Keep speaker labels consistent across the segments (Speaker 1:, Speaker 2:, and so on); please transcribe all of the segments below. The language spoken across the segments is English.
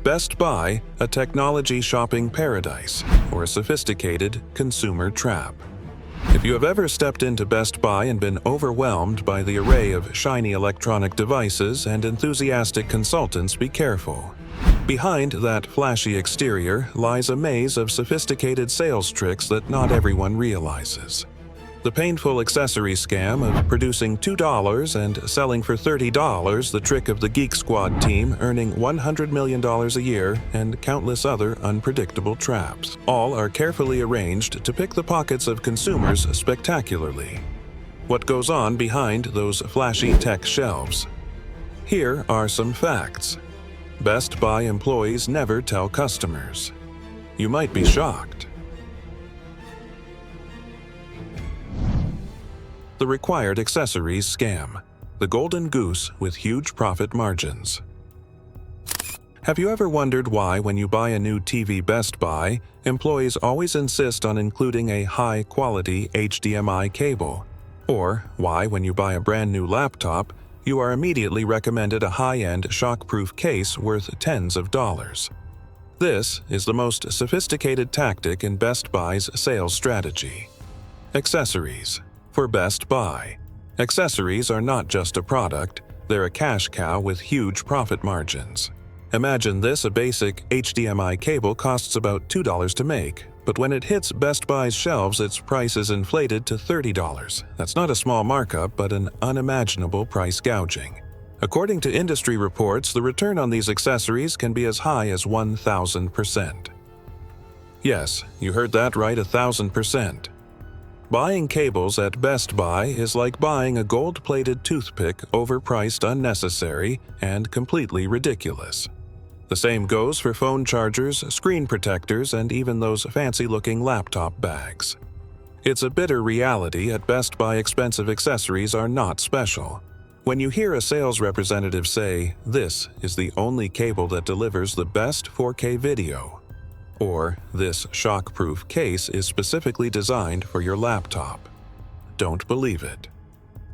Speaker 1: Best Buy, a technology shopping paradise, or a sophisticated consumer trap. If you have ever stepped into Best Buy and been overwhelmed by the array of shiny electronic devices and enthusiastic consultants, be careful. Behind that flashy exterior lies a maze of sophisticated sales tricks that not everyone realizes. The painful accessory scam of producing $2 and selling for $30, the trick of the Geek Squad team earning $100 million a year, and countless other unpredictable traps. All are carefully arranged to pick the pockets of consumers spectacularly. What goes on behind those flashy tech shelves? Here are some facts. Best Buy employees never tell customers. You might be shocked. The required accessories scam. The golden goose with huge profit margins. Have you ever wondered why, when you buy a new TV Best Buy, employees always insist on including a high-quality HDMI cable? Or why, when you buy a brand new laptop, you are immediately recommended a high-end shock-proof case worth tens of dollars? This is the most sophisticated tactic in Best Buy's sales strategy. Accessories. For Best Buy, accessories are not just a product, they're a cash cow with huge profit margins. Imagine this: a basic HDMI cable costs about $2 to make, but when it hits Best Buy's shelves, its price is inflated to $30. That's not a small markup, but an unimaginable price gouging. According to industry reports, the return on these accessories can be as high as 1,000%. Yes, you heard that right, 1,000%. Buying cables at Best Buy is like buying a gold-plated toothpick, overpriced, unnecessary, and completely ridiculous. The same goes for phone chargers, screen protectors, and even those fancy-looking laptop bags. It's a bitter reality: at Best Buy, expensive accessories are not special. When you hear a sales representative say, "This is the only cable that delivers the best 4K video," or "This shockproof case is specifically designed for your laptop," don't believe it.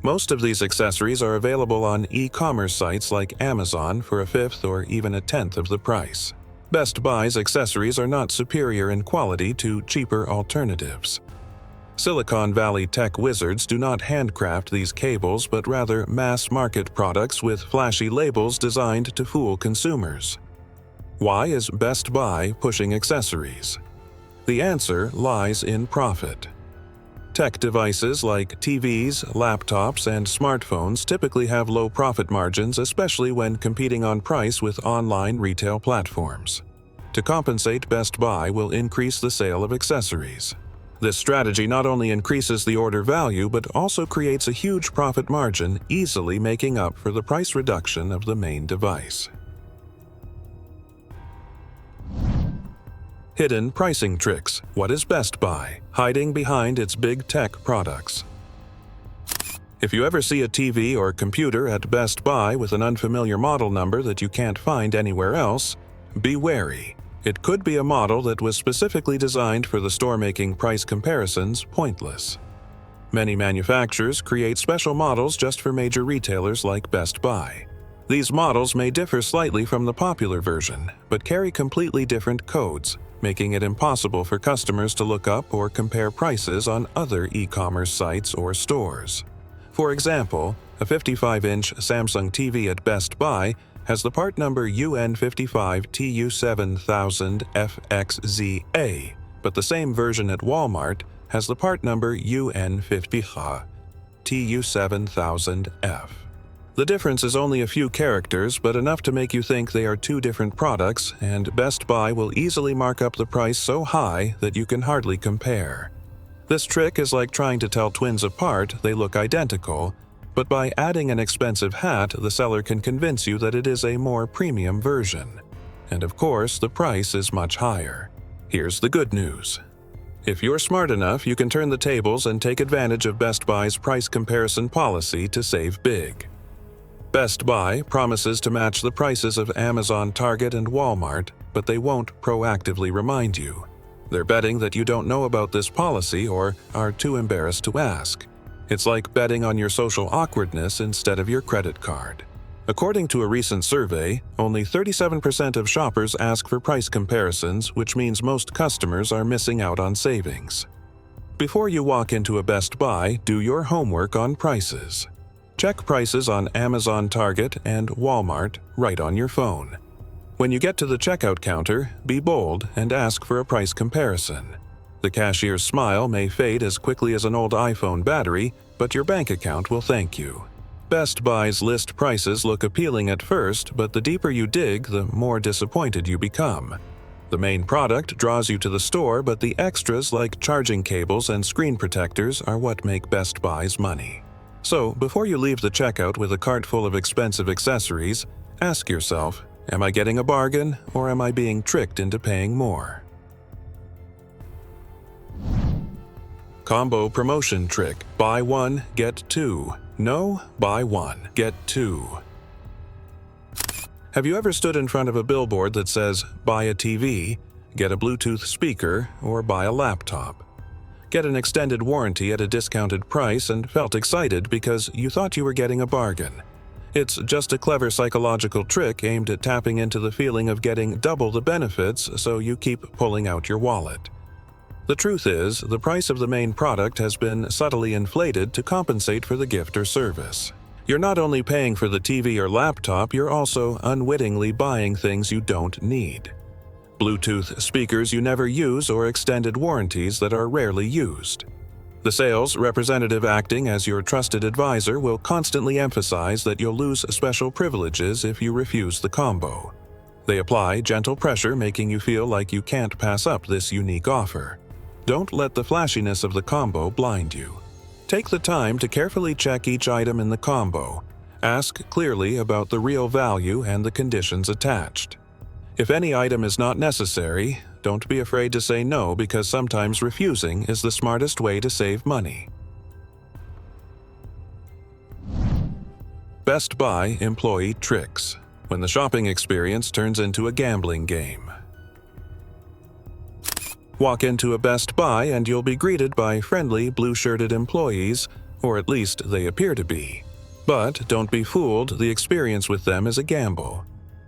Speaker 1: Most of these accessories are available on e-commerce sites like Amazon for a fifth or even a tenth of the price. Best Buy's accessories are not superior in quality to cheaper alternatives. Silicon Valley tech wizards do not handcraft these cables, but rather mass-market products with flashy labels designed to fool consumers. Why is Best Buy pushing accessories? The answer lies in profit. Tech devices like TVs, laptops, and smartphones typically have low profit margins, especially when competing on price with online retail platforms. To compensate, Best Buy will increase the sale of accessories. This strategy not only increases the order value, but also creates a huge profit margin, easily making up for the price reduction of the main device. Hidden pricing tricks. What is Best Buy hiding behind its big tech products? If you ever see a TV or computer at Best Buy with an unfamiliar model number that you can't find anywhere else, be wary. It could be a model that was specifically designed for the store, making price comparisons pointless. Many manufacturers create special models just for major retailers like Best Buy. These models may differ slightly from the popular version, but carry completely different codes, making it impossible for customers to look up or compare prices on other e-commerce sites or stores. For example, a 55-inch Samsung TV at Best Buy has the part number UN55TU7000FXZA, but the same version at Walmart has the part number UN50TU7000F. The difference is only a few characters, but enough to make you think they are two different products, and Best Buy will easily mark up the price so high that you can hardly compare. This trick is like trying to tell twins apart. They look identical, but by adding an expensive hat, the seller can convince you that it is a more premium version. And of course, the price is much higher. Here's the good news. If you're smart enough, you can turn the tables and take advantage of Best Buy's price comparison policy to save big. Best Buy promises to match the prices of Amazon, Target, and Walmart, but they won't proactively remind you. They're betting that you don't know about this policy or are too embarrassed to ask. It's like betting on your social awkwardness instead of your credit card. According to a recent survey, only 37% of shoppers ask for price comparisons, which means most customers are missing out on savings. Before you walk into a Best Buy, do your homework on prices. Check prices on Amazon, Target, and Walmart right on your phone. When you get to the checkout counter, be bold and ask for a price comparison. The cashier's smile may fade as quickly as an old iPhone battery, but your bank account will thank you. Best Buy's list prices look appealing at first, but the deeper you dig, the more disappointed you become. The main product draws you to the store, but the extras like charging cables and screen protectors are what make Best Buy's money. So, before you leave the checkout with a cart full of expensive accessories, ask yourself, am I getting a bargain or am I being tricked into paying more? Combo promotion trick. Buy one, get two. No, buy one, get two. Have you ever stood in front of a billboard that says, buy a TV, get a Bluetooth speaker, or buy a laptop? Get an extended warranty at a discounted price and felt excited because you thought you were getting a bargain. It's just a clever psychological trick aimed at tapping into the feeling of getting double the benefits, so you keep pulling out your wallet. The truth is, the price of the main product has been subtly inflated to compensate for the gift or service. You're not only paying for the TV or laptop, you're also unwittingly buying things you don't need. Bluetooth speakers you never use or extended warranties that are rarely used. The sales representative acting as your trusted advisor will constantly emphasize that you'll lose special privileges if you refuse the combo. They apply gentle pressure, making you feel like you can't pass up this unique offer. Don't let the flashiness of the combo blind you. Take the time to carefully check each item in the combo. Ask clearly about the real value and the conditions attached. If any item is not necessary, don't be afraid to say no, because sometimes refusing is the smartest way to save money. Best Buy employee tricks. When the shopping experience turns into a gambling game. Walk into a Best Buy and you'll be greeted by friendly, blue-shirted employees, or at least they appear to be. But don't be fooled, the experience with them is a gamble.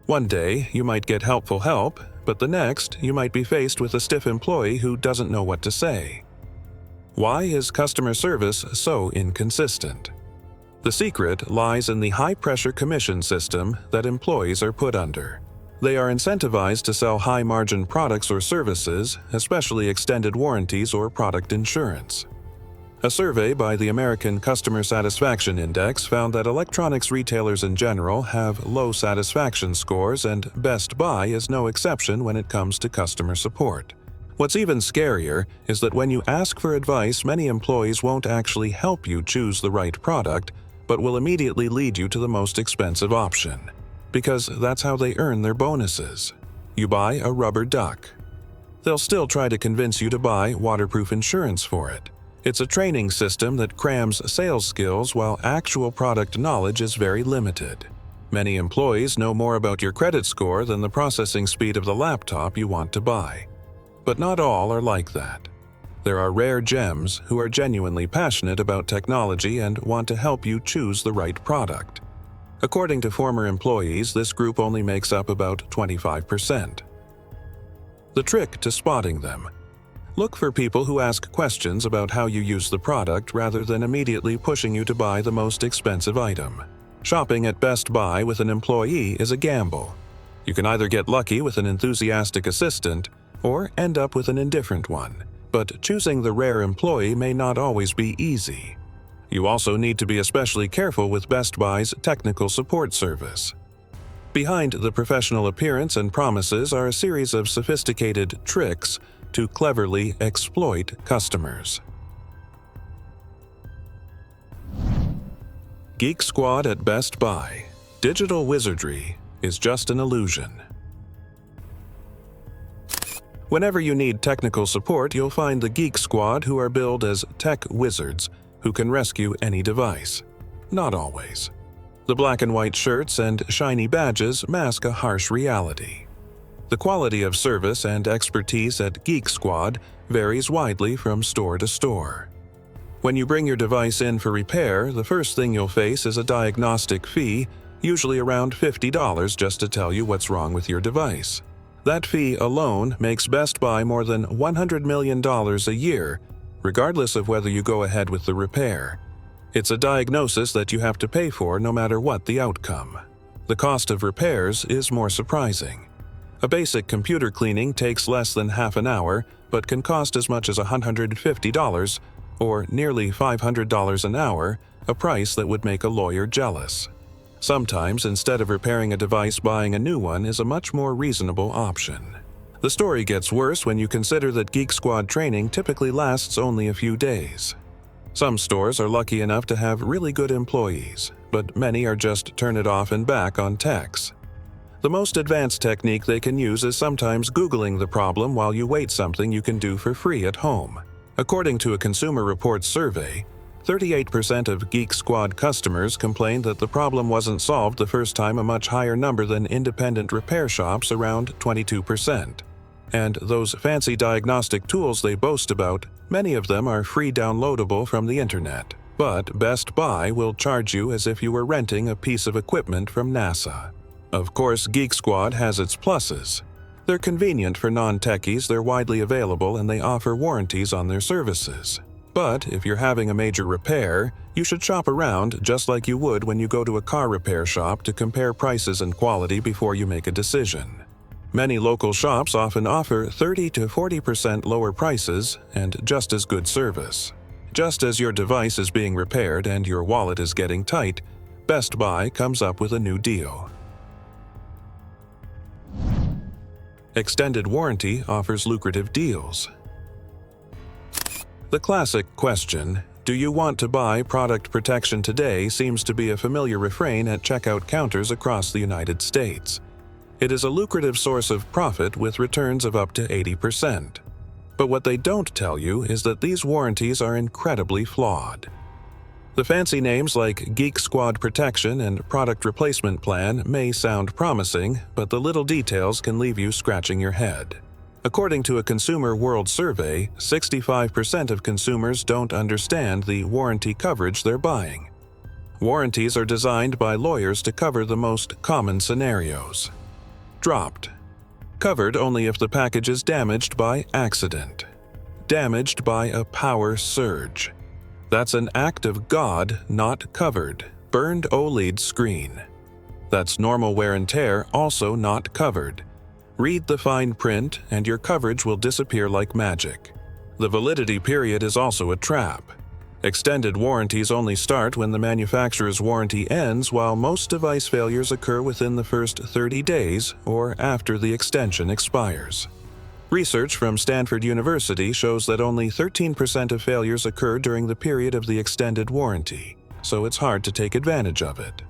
Speaker 1: One day, you might get helpful help, but the next, you might be faced with a stiff employee who doesn't know what to say. Why is customer service so inconsistent? The secret lies in the high-pressure commission system that employees are put under. They are incentivized to sell high-margin products or services, especially extended warranties or product insurance. A survey by the American Customer Satisfaction Index found that electronics retailers in general have low satisfaction scores, and Best Buy is no exception when it comes to customer support. What's even scarier is that when you ask for advice, many employees won't actually help you choose the right product, but will immediately lead you to the most expensive option. Because that's how they earn their bonuses. You buy a rubber duck. They'll still try to convince you to buy waterproof insurance for it. It's a training system that crams sales skills while actual product knowledge is very limited. Many employees know more about your credit score than the processing speed of the laptop you want to buy. But not all are like that. There are rare gems who are genuinely passionate about technology and want to help you choose the right product. According to former employees, this group only makes up about 25%. The trick to spotting them. Look for people who ask questions about how you use the product rather than immediately pushing you to buy the most expensive item. Shopping at Best Buy with an employee is a gamble. You can either get lucky with an enthusiastic assistant or end up with an indifferent one, but choosing the rare employee may not always be easy. You also need to be especially careful with Best Buy's technical support service. Behind the professional appearance and promises are a series of sophisticated tricks to cleverly exploit customers. Geek Squad at Best Buy. Digital wizardry is just an illusion. Whenever you need technical support, you'll find the Geek Squad, who are billed as tech wizards who can rescue any device. Not always. The black and white shirts and shiny badges mask a harsh reality. The quality of service and expertise at Geek Squad varies widely from store to store. When you bring your device in for repair, the first thing you'll face is a diagnostic fee, usually around $50 just to tell you what's wrong with your device. That fee alone makes Best Buy more than $100 million a year, regardless of whether you go ahead with the repair. It's a diagnosis that you have to pay for no matter what the outcome. The cost of repairs is more surprising. A basic computer cleaning takes less than half an hour, but can cost as much as $150, or nearly $500 an hour, a price that would make a lawyer jealous. Sometimes, instead of repairing a device, buying a new one is a much more reasonable option. The story gets worse when you consider that Geek Squad training typically lasts only a few days. Some stores are lucky enough to have really good employees, but many are just turn it off and back on techs. The most advanced technique they can use is sometimes Googling the problem while you wait, something you can do for free at home. According to a Consumer Reports survey, 38% of Geek Squad customers complained that the problem wasn't solved the first time, a much higher number than independent repair shops, around 22%. And those fancy diagnostic tools they boast about, many of them are free, downloadable from the internet. But Best Buy will charge you as if you were renting a piece of equipment from NASA. Of course, Geek Squad has its pluses. They're convenient for non-techies, they're widely available, and they offer warranties on their services. But if you're having a major repair, you should shop around just like you would when you go to a car repair shop to compare prices and quality before you make a decision. Many local shops often offer 30 to 40% lower prices and just as good service. Just as your device is being repaired and your wallet is getting tight, Best Buy comes up with a new deal. Extended warranty offers lucrative deals. The classic question, "Do you want to buy product protection today?" seems to be a familiar refrain at checkout counters across the United States. It is a lucrative source of profit with returns of up to 80%. But what they don't tell you is that these warranties are incredibly flawed. The fancy names like Geek Squad Protection and Product Replacement Plan may sound promising, but the little details can leave you scratching your head. According to a Consumer World survey, 65% of consumers don't understand the warranty coverage they're buying. Warranties are designed by lawyers to cover the most common scenarios. Dropped. Covered only if the package is damaged by accident. Damaged by a power surge. That's an act of God, not covered. Burned OLED screen. That's normal wear and tear, also not covered. Read the fine print and your coverage will disappear like magic. The validity period is also a trap. Extended warranties only start when the manufacturer's warranty ends, while most device failures occur within the first 30 days or after the extension expires. Research from Stanford University shows that only 13% of failures occur during the period of the extended warranty, so it's hard to take advantage of it.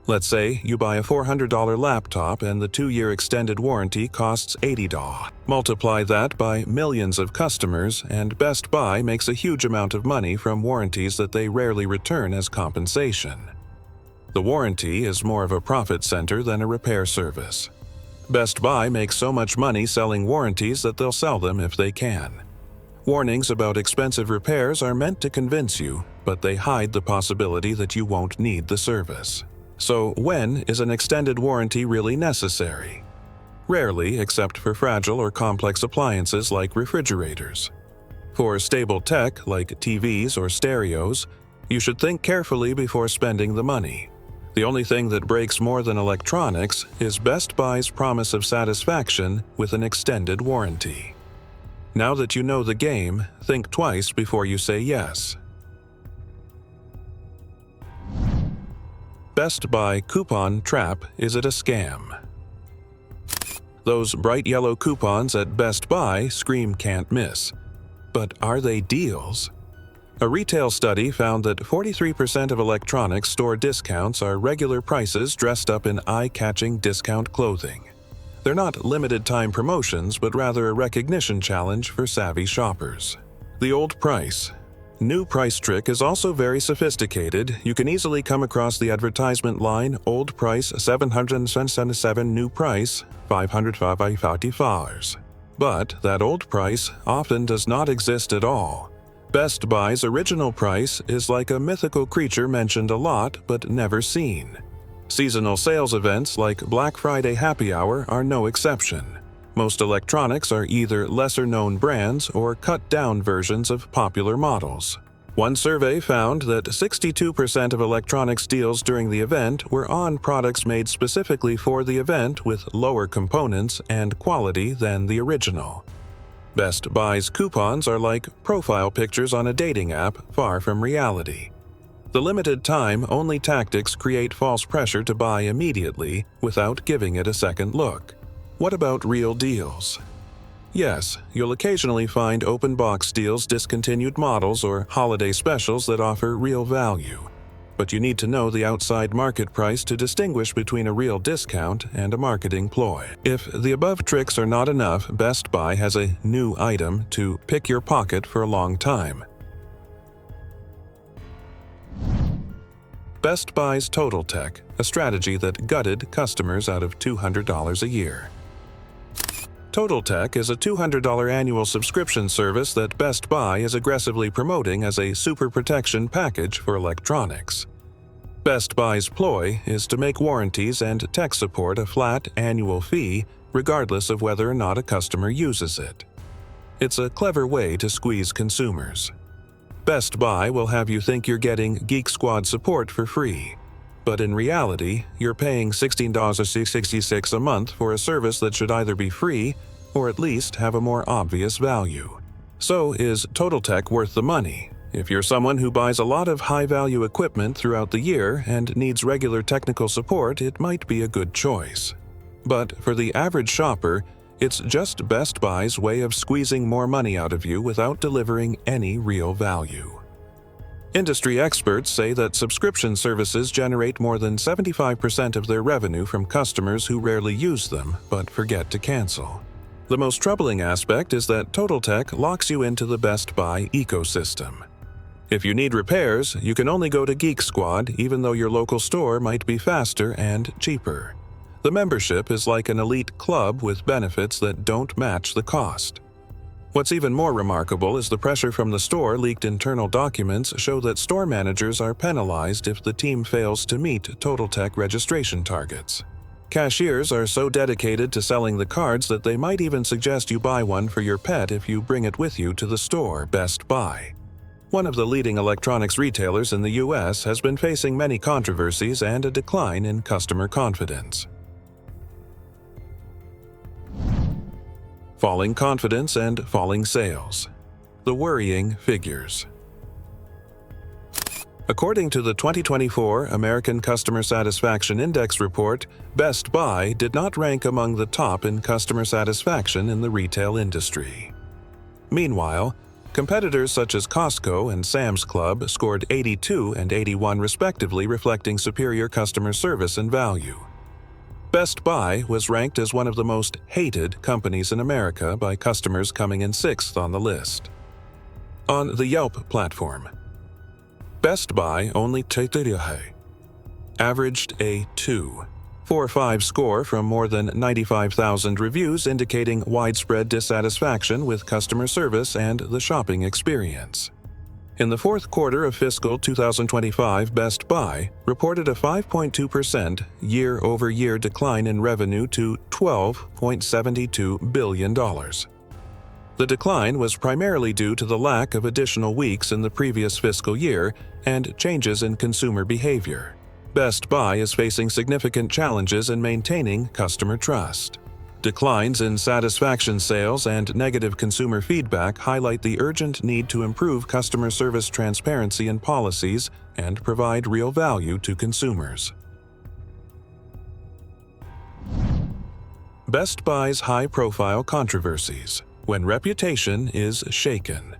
Speaker 1: Let's say you buy a $400 laptop and the 2-year extended warranty costs $80. Multiply that by millions of customers, and Best Buy makes a huge amount of money from warranties that they rarely return as compensation. The warranty is more of a profit center than a repair service. Best Buy makes so much money selling warranties that they'll sell them if they can. Warnings about expensive repairs are meant to convince you, but they hide the possibility that you won't need the service. So when is an extended warranty really necessary? Rarely, except for fragile or complex appliances like refrigerators. For stable tech like TVs or stereos, you should think carefully before spending the money. The only thing that breaks more than electronics is Best Buy's promise of satisfaction with an extended warranty. Now that you know the game, think twice before you say yes. Best Buy coupon trap, is it a scam? Those bright yellow coupons at Best Buy scream can't miss. But are they deals? A retail study found that 43% of electronics store discounts are regular prices dressed up in eye-catching discount clothing. They're not limited-time promotions, but rather a recognition challenge for savvy shoppers. The old price. New price trick is also very sophisticated. You can easily come across the advertisement line, old price $777, new price $555. But that old price often does not exist at all. Best Buy's original price is like a mythical creature mentioned a lot but never seen. Seasonal sales events like Black Friday Happy Hour are no exception. Most electronics are either lesser-known brands or cut-down versions of popular models. One survey found that 62% of electronics deals during the event were on products made specifically for the event with lower components and quality than the original. Best Buy's coupons are like profile pictures on a dating app, far from reality. The limited-time-only tactics create false pressure to buy immediately without giving it a second look. What about real deals? Yes, you'll occasionally find open-box deals, discontinued models, or holiday specials that offer real value. But you need to know the outside market price to distinguish between a real discount and a marketing ploy. If the above tricks are not enough, Best Buy has a new item to pick your pocket for a long time. Best Buy's Total Tech, a strategy that gutted customers out of $200 a year. Total Tech is a $200 annual subscription service that Best Buy is aggressively promoting as a super protection package for electronics. Best Buy's ploy is to make warranties and tech support a flat annual fee, regardless of whether or not a customer uses it. It's a clever way to squeeze consumers. Best Buy will have you think you're getting Geek Squad support for free. But in reality, you're paying $16.66 a month for a service that should either be free or at least have a more obvious value. So is Total Tech worth the money? If you're someone who buys a lot of high-value equipment throughout the year and needs regular technical support, it might be a good choice. But for the average shopper, it's just Best Buy's way of squeezing more money out of you without delivering any real value. Industry experts say that subscription services generate more than 75% of their revenue from customers who rarely use them but forget to cancel. The most troubling aspect is that Total Tech locks you into the Best Buy ecosystem. If you need repairs, you can only go to Geek Squad even though your local store might be faster and cheaper. The membership is like an elite club with benefits that don't match the cost. What's even more remarkable is the pressure from the store. Leaked internal documents show that store managers are penalized if the team fails to meet Total Tech registration targets. Cashiers are so dedicated to selling the cards that they might even suggest you buy one for your pet if you bring it with you to the store. Best Buy, one of the leading electronics retailers in the U.S., has been facing many controversies and a decline in customer confidence. Falling confidence and falling sales. The worrying figures. According to the 2024 American Customer Satisfaction Index report, Best Buy did not rank among the top in customer satisfaction in the retail industry. Meanwhile, competitors such as Costco and Sam's Club scored 82 and 81 respectively, reflecting superior customer service and value. Best Buy was ranked as one of the most hated companies in America by customers, coming in 6th on the list. On the Yelp platform, Best Buy only averaged a 2.45 score from more than 95,000 reviews, indicating widespread dissatisfaction with customer service and the shopping experience. In the fourth quarter of fiscal 2025, Best Buy reported a 5.2% year-over-year decline in revenue to $12.72 billion. The decline was primarily due to the lack of additional weeks in the previous fiscal year and changes in consumer behavior. Best Buy is facing significant challenges in maintaining customer trust. Declines in satisfaction sales and negative consumer feedback highlight the urgent need to improve customer service transparency and policies and provide real value to consumers. Best Buy's high-profile controversies. When reputation is shaken.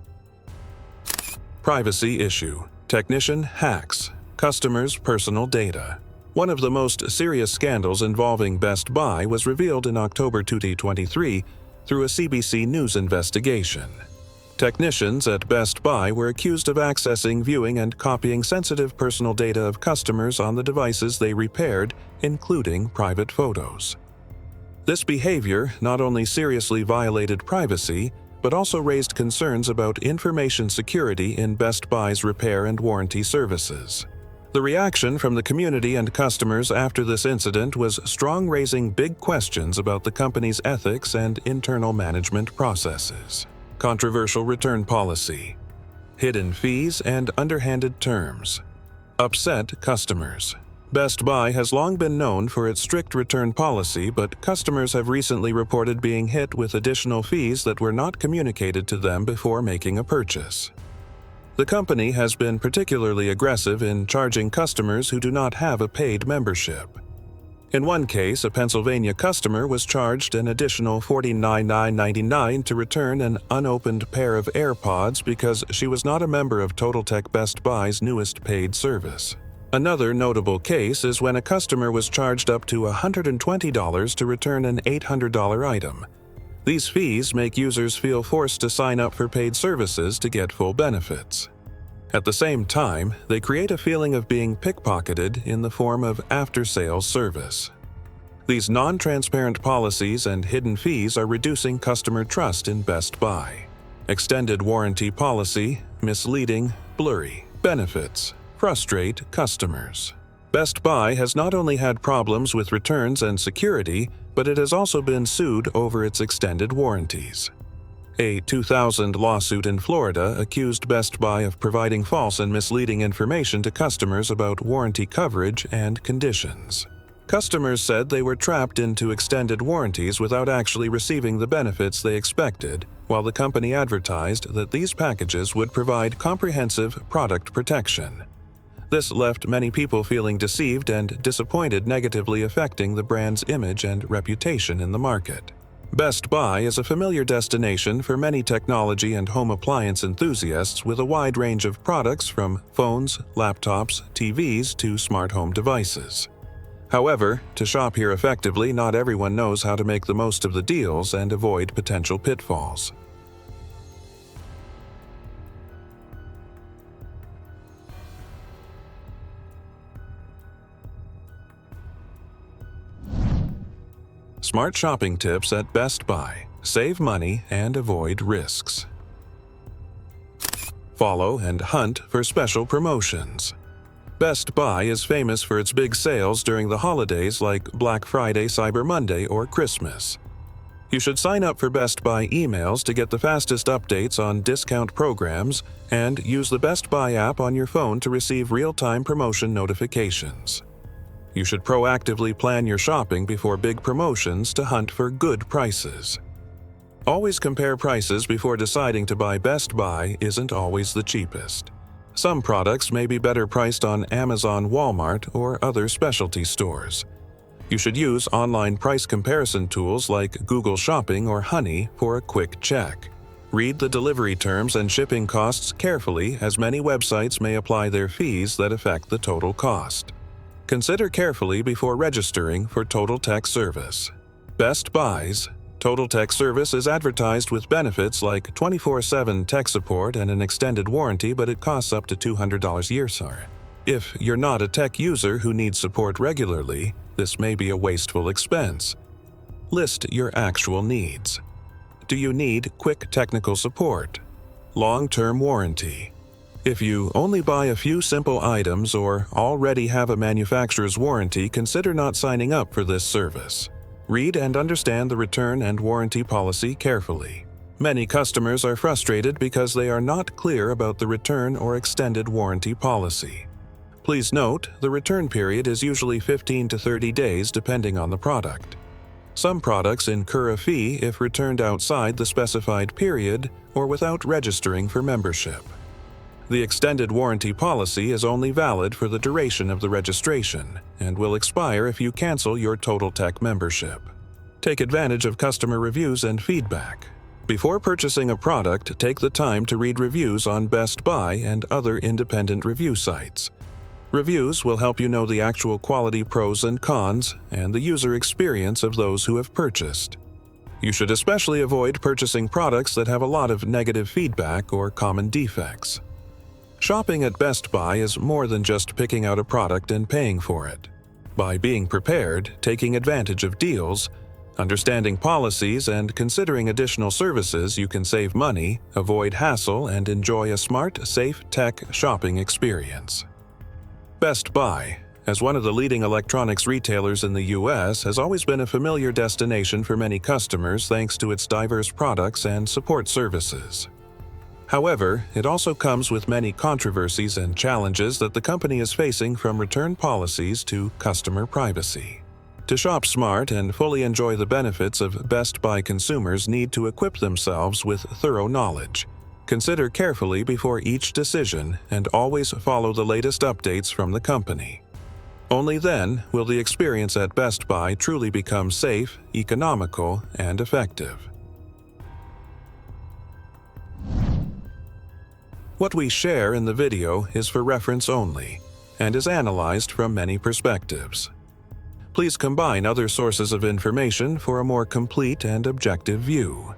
Speaker 1: Privacy issue. Technician hacks customers' personal data. One of the most serious scandals involving Best Buy was revealed in October 2023 through a CBC News investigation. Technicians at Best Buy were accused of accessing, viewing, and copying sensitive personal data of customers on the devices they repaired, including private photos. This behavior not only seriously violated privacy, but also raised concerns about information security in Best Buy's repair and warranty services. The reaction from the community and customers after this incident was strong, raising big questions about the company's ethics and internal management processes. Controversial return policy, hidden fees, and underhanded terms upset customers. Best Buy has long been known for its strict return policy, but customers have recently reported being hit with additional fees that were not communicated to them before making a purchase. The company has been particularly aggressive in charging customers who do not have a paid membership. In one case, a Pennsylvania customer was charged an additional $49.99 to return an unopened pair of AirPods because she was not a member of Totaltech Best Buy's newest paid service. Another notable case is when a customer was charged up to $120 to return an $800 item. These fees make users feel forced to sign up for paid services to get full benefits. At the same time, they create a feeling of being pickpocketed in the form of after-sales service. These non-transparent policies and hidden fees are reducing customer trust in Best Buy. Extended warranty policy, misleading, blurry. Benefits frustrate customers. Best Buy has not only had problems with returns and security, but it has also been sued over its extended warranties. A 2000 lawsuit in Florida accused Best Buy of providing false and misleading information to customers about warranty coverage and conditions. Customers said they were trapped into extended warranties without actually receiving the benefits they expected, while the company advertised that these packages would provide comprehensive product protection. This left many people feeling deceived and disappointed, negatively affecting the brand's image and reputation in the market. Best Buy is a familiar destination for many technology and home appliance enthusiasts with a wide range of products from phones, laptops, TVs to smart home devices. However, to shop here effectively, not everyone knows how to make the most of the deals and avoid potential pitfalls. Smart shopping tips at Best Buy. Save money and avoid risks. Follow and hunt for special promotions. Best Buy is famous for its big sales during the holidays like Black Friday, Cyber Monday, or Christmas. You should sign up for Best Buy emails to get the fastest updates on discount programs and use the Best Buy app on your phone to receive real-time promotion notifications. You should proactively plan your shopping before big promotions to hunt for good prices. Always compare prices before deciding to buy. Best Buy isn't always the cheapest. Some products may be better priced on Amazon, Walmart, or other specialty stores. You should use online price comparison tools like Google Shopping or Honey for a quick check. Read the delivery terms and shipping costs carefully, as many websites may apply their fees that affect the total cost. Consider carefully before registering for Totaltech service. Best Buy's Totaltech service is advertised with benefits like 24/7 tech support and an extended warranty, but it costs up to $200 a year. If you're not a tech user who needs support regularly, this may be a wasteful expense. List your actual needs. Do you need quick technical support? Long-term warranty. If you only buy a few simple items or already have a manufacturer's warranty, consider not signing up for this service. Read and understand the return and warranty policy carefully. Many customers are frustrated because they are not clear about the return or extended warranty policy. Please note, the return period is usually 15 to 30 days depending on the product. Some products incur a fee if returned outside the specified period or without registering for membership. The extended warranty policy is only valid for the duration of the registration and will expire if you cancel your Totaltech membership. Take advantage of customer reviews and feedback. Before purchasing a product, take the time to read reviews on Best Buy and other independent review sites. Reviews will help you know the actual quality pros and cons and the user experience of those who have purchased. You should especially avoid purchasing products that have a lot of negative feedback or common defects. Shopping at Best Buy is more than just picking out a product and paying for it. By being prepared, taking advantage of deals, understanding policies, and considering additional services, you can save money, avoid hassle, and enjoy a smart, safe tech shopping experience. Best Buy, as one of the leading electronics retailers in the U.S., has always been a familiar destination for many customers thanks to its diverse products and support services. However, it also comes with many controversies and challenges that the company is facing, from return policies to customer privacy. To shop smart and fully enjoy the benefits of Best Buy, consumers need to equip themselves with thorough knowledge. Consider carefully before each decision and always follow the latest updates from the company. Only then will the experience at Best Buy truly become safe, economical, and effective. What we share in the video is for reference only and is analyzed from many perspectives. Please combine other sources of information for a more complete and objective view.